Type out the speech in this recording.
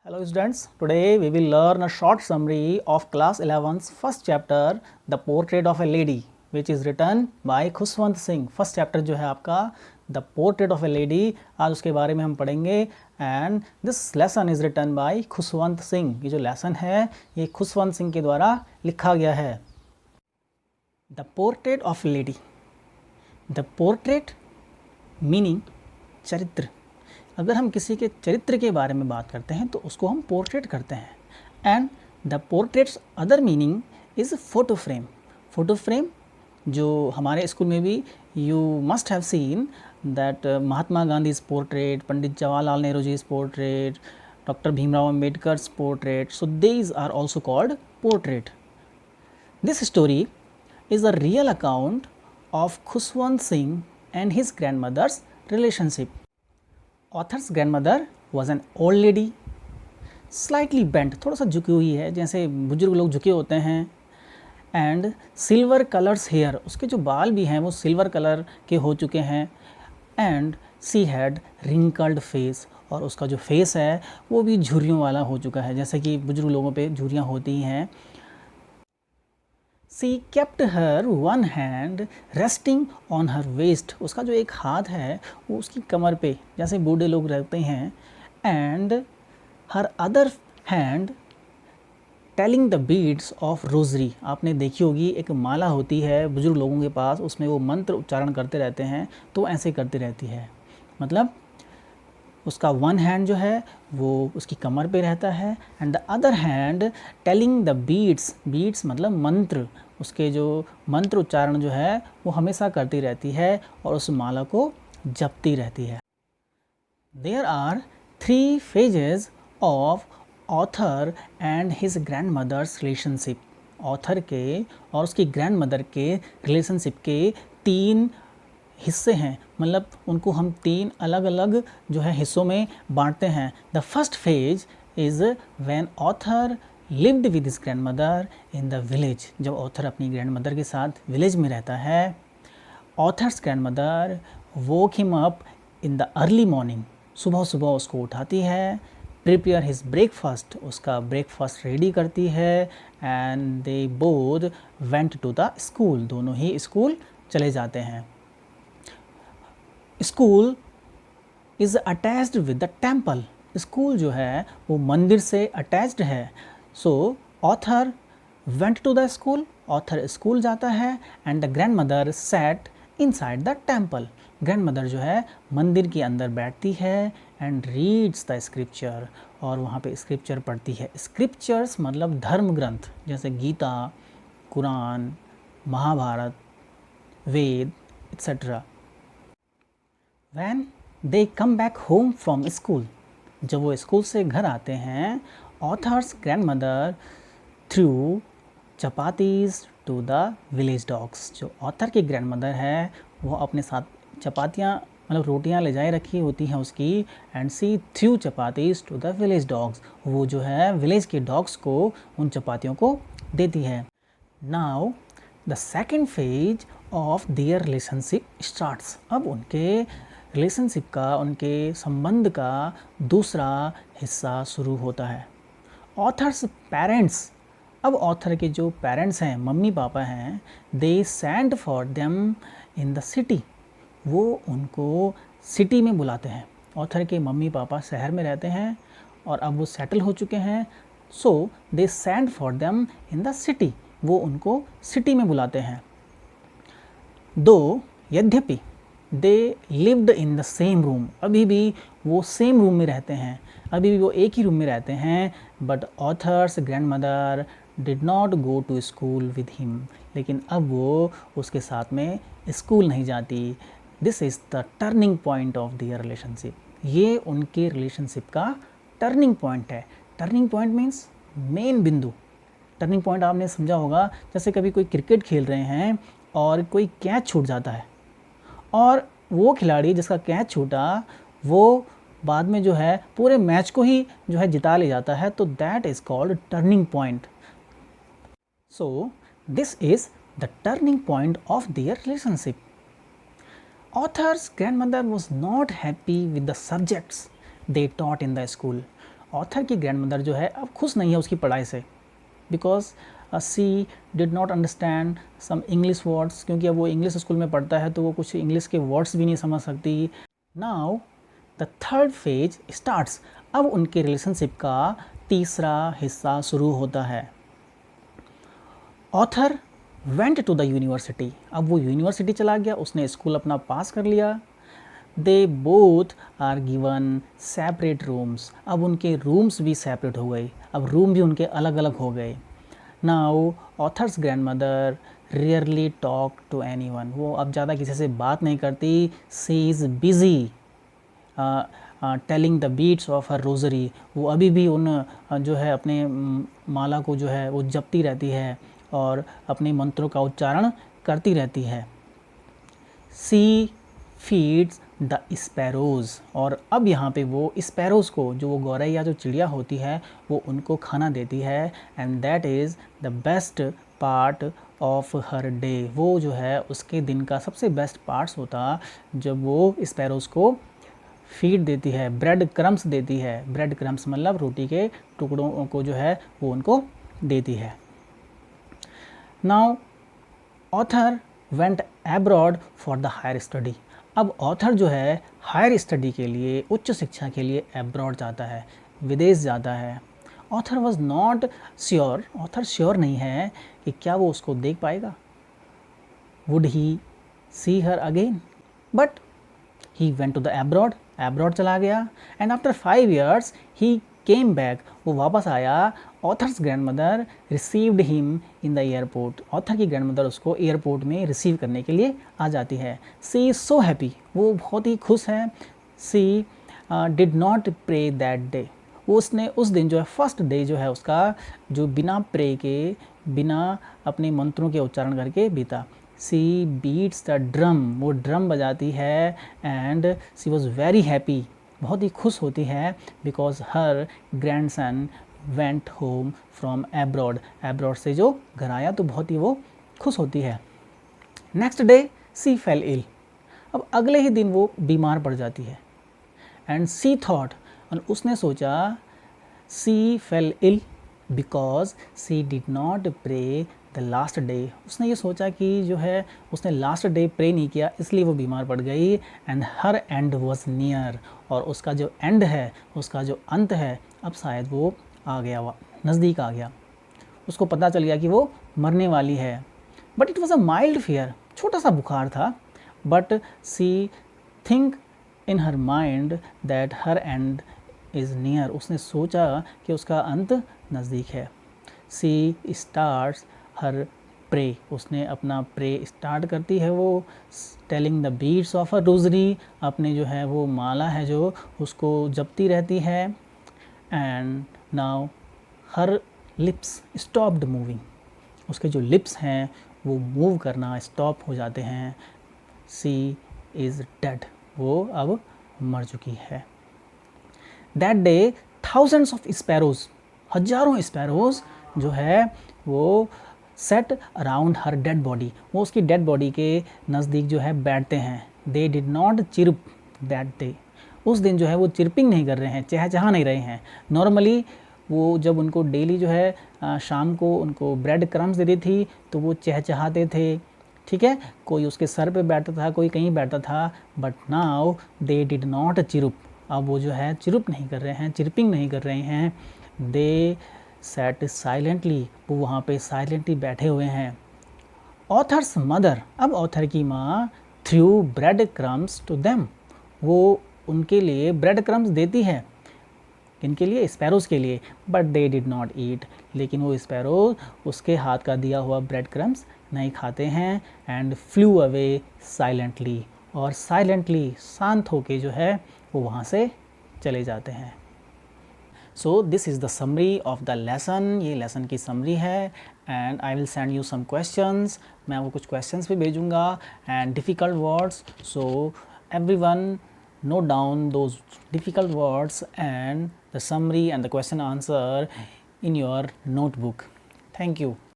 Hello students, today we will learn a short summary of class 11's first chapter, The Portrait of a Lady, which is written by Khushwant Singh. First chapter जो है आपका the portrait of a lady, आज उसके बारे में हम पढ़ेंगे. And this lesson is written by Khushwant Singh. ये जो लेसन है ये खुशवंत सिंह के द्वारा लिखा गया है. The portrait of a lady. The portrait meaning चरित्र. अगर हम किसी के चरित्र के बारे में बात करते हैं तो उसको हम पोर्ट्रेट करते हैं. And the portraits other meaning is photo frame. Photo frame जो हमारे स्कूल में भी you must have seen that Mahatma Gandhi's portrait, Pandit Jawaharlal Nehru जी's पोर्ट्रेट, डॉक्टर भीमराव अम्बेडकर's portrait. So these are also called portrait. This story is a real account of Khushwant Singh and his grandmother's relationship. Author's grandmother was an old lady, slightly bent, थोड़ा सा झुकी हुई है जैसे बुजुर्ग लोग झुके होते हैं. एंड सिल्वर कलर्स हेयर, उसके जो बाल भी हैं वो सिल्वर कलर के हो चुके हैं. And she had wrinkled face, और उसका जो फेस है वो भी झुर्रियों वाला हो चुका है जैसे कि बुजुर्ग लोगों पे झुर्रियाँ होती हैं. She kept her one hand resting on her waist, उसका जो एक हाथ है वो उसकी कमर पे जैसे बूढ़े लोग रहते हैं. And her other hand telling the beads of rosary. आपने देखी होगी एक माला होती है बुजुर्ग लोगों के पास, उसमें वो मंत्र उच्चारण करते रहते हैं तो ऐसे करती रहती है. मतलब उसका वन हैंड जो है वो उसकी कमर पे रहता है and the other hand telling the beads. Beads मतलब मंत्र, उसके जो मंत्र उच्चारण जो है वो हमेशा करती रहती है और उस माला को जपती रहती है. There are 3 phases of author and his grandmother's relationship. Author के और उसकी ग्रैंड मदर के रिलेशनशिप के 3 हिस्से हैं, मतलब उनको हम 3 अलग अलग जो है हिस्सों में बांटते हैं. The first phase is when author lived with his grandmother in the village. जब ऑथर अपनी ग्रैंड मदर के साथ विलेज में रहता है. Author's grandmother woke him up in the early morning, सुबह सुबह उसको उठाती है. प्रिपेयर हिज ब्रेकफास्ट, उसका ब्रेकफास्ट रेडी करती है. And they both went to the school, दोनों ही स्कूल चले जाते हैं. School is attached with the temple. School जो है वो मंदिर से अटैच्ड है. So author went to the school, author school जाता है. And the grandmother sat inside the temple. Grandmother जो है मंदिर के अंदर बैठती है एंड रीड्स द स्क्रिप्चर, और वहाँ पे स्क्रिप्चर पढ़ती है. स्क्रिप्चर्स मतलब धर्म ग्रंथ जैसे गीता, कुरान, महाभारत, वेद etcetera. When they come back home from school, जब वो स्कूल से घर आते हैं, author's grandmother threw chapatis to the village dogs. जो ऑथर की ग्रैंड मदर है वो अपने साथ चपातियाँ मतलब रोटियाँ ले जाए रखी होती हैं उसकी. And she threw chapatis to the village dogs, वो जो है विलेज के डॉग्स को उन चपातियों को देती है. Now the second phase of their relationship starts. अब उनके रिलेशनशिप का, उनके संबंध का दूसरा हिस्सा शुरू होता है. ऑथर्स पेरेंट्स, अब ऑथर के जो पेरेंट्स हैं, मम्मी पापा हैं, दे send for them in the city. वो उनको सिटी में बुलाते हैं. ऑथर के मम्मी पापा शहर में रहते हैं और अब वो सेटल हो चुके हैं. So they send for them in the city, वो उनको सिटी में बुलाते हैं. दो यद्यपि they lived in the same room, अभी भी वो सेम रूम में रहते हैं, अभी भी वो एक ही रूम में रहते हैं. But author's grandmother did not go to school with him, लेकिन अब वो उसके साथ में स्कूल नहीं जाती. This is the turning point of their relationship. ये उनके रिलेशनशिप का टर्निंग पॉइंट है. टर्निंग पॉइंट मीन्स मेन बिंदु. टर्निंग पॉइंट आपने समझा होगा जैसे कभी कोई क्रिकेट खेल रहे हैं और कोई कैच छूट जाता है और वो खिलाड़ी जिसका कैच छूटा वो बाद में जो है पूरे मैच को ही जो है जिता ले जाता है, तो that is called turning point. So this is the turning point of their relationship. Author's grandmother was not happy with the subjects they taught in the school. Author की ग्रैंडमदर जो है अब खुश नहीं है उसकी पढ़ाई से, because she did not understand some English words, क्योंकि अब वो इंग्लिश स्कूल में पढ़ता है तो वो कुछ इंग्लिश के वर्ड्स भी नहीं समझ सकती। Now the third phase starts, अब उनके रिलेशनशिप का तीसरा हिस्सा शुरू होता है। Author went to the university, अब वो यूनिवर्सिटी चला गया, उसने स्कूल अपना पास कर लिया। They both are given separate rooms, अब उनके रूम्स भी सेपरेट हो गए, अब रूम भी उनके अलग अलग हो गए। Now author's grandmother rarely talk to anyone, वो अब ज़्यादा किसी से बात नहीं करती। She is busy telling the beats of her rosary, वो अभी भी उन जो है अपने माला को जो है वो जपती रहती है और अपने मंत्रों का उच्चारण करती रहती है। सी फीड्स द स्पैरोज़, और अब यहाँ पे वो स्पैरोज़ को, जो वो गौरैया जो चिड़िया होती है, वो उनको खाना देती है। And that is the best part of her day, वो जो है उसके दिन का सबसे बेस्ट पार्ट्स होता जब वो स्पैरोज़ को फीड देती है, ब्रेड क्रम्स देती है। ब्रेड क्रम्स मतलब रोटी के टुकड़ों को जो है वो उनको देती है। Now author went abroad for the higher study, अब ऑथर जो है हायर स्टडी के लिए, उच्च शिक्षा के लिए एब्रॉड जाता है, विदेश जाता है। Author was not sure, author sure नहीं है कि क्या वो उसको देख पाएगा। Would he see her again, but he went to the abroad, abroad चला गया। And after 5 years he came back, वो वापस आया। Author's grandmother received him in the airport, author की ग्रैंडमदर उसको एयरपोर्ट में रिसीव करने के लिए आ जाती है। सी इज़ सो हैप्पी, वो बहुत ही खुश है। She did not pray that day, वो उसने उस दिन जो है फर्स्ट डे जो है उसका जो बिना प्रे के, बिना अपने मंत्रों के उच्चारण करके बीता। सी बीट्स द ड्रम, वो ड्रम बजाती है। And she was very happy, बहुत ही खुश होती है, because her grandson went home from abroad, abroad से जो घर आया तो बहुत ही वो खुश होती है। नेक्स्ट डे सी फेल इल, अब अगले ही दिन वो बीमार पड़ जाती है। एंड सी थॉट, और उसने सोचा, she fell ill because she did not pray the last day, उसने ये सोचा कि जो है उसने लास्ट डे प्रे नहीं किया इसलिए वो बीमार पड़ गई। And her and was near, और उसका जो एंड है, उसका जो अंत है, अब शायद वो आ गया, नज़दीक आ गया। उसको पता चल गया कि वो मरने वाली है। But it was a mild fever, छोटा सा बुखार था। But she think in her mind that her end is near, उसने सोचा कि उसका अंत नज़दीक है। सी स्टार्ट्स हर प्रे, उसने अपना प्रे स्टार्ट करती है, वो telling the beats of a rosary, अपने जो है वो माला है जो उसको जपती रहती है। And now her lips stopped moving, उसके जो लिप्स हैं वो मूव करना स्टॉप हो जाते हैं। सी इज़ डेड, वो अब मर चुकी है। That day thousands of sparrows, हजारों स्पैरोज़ जो है वो सेट अराउंड हर डेड बॉडी, वो उसकी डेड बॉडी के नज़दीक जो है बैठते हैं। They did not chirp that day, उस दिन जो है वो चिर्पिंग नहीं कर रहे हैं, चहचहा नहीं रहे हैं। नॉर्मली वो जब उनको डेली जो है शाम को उनको ब्रेड क्रम्स देती थी तो वो चहचहाते थे, ठीक है, कोई उसके सर पे बैठता था, कोई कहीं बैठता था। But now they did not चिरुप, अब वो जो है चिरुप नहीं कर रहे हैं, चिरपिंग नहीं कर रहे हैं। दे सैट साइलेंटली, वो वहाँ पे साइलेंटली बैठे हुए हैं। ऑथर्स मदर, अब ऑथर की माँ threw bread crumbs to them, वो उनके लिए ब्रेड क्रम्स देती है, इनके लिए, स्पैरोज़ के लिए। But they did not eat, लेकिन वो स्पैरो उसके हाथ का दिया हुआ ब्रेड क्रम्स नहीं खाते हैं। एंड फ्लू अवे साइलेंटली, और साइलेंटली, शांत होके जो है वो वहाँ से चले जाते हैं। So this is the summary of the lesson, ये लेसन की समरी है। And I will send you some questions, मैं वो कुछ क्वेश्चंस भी भेजूँगा and difficult words. So everyone note down those difficult words and the summary and the question answer in your notebook. Thank you.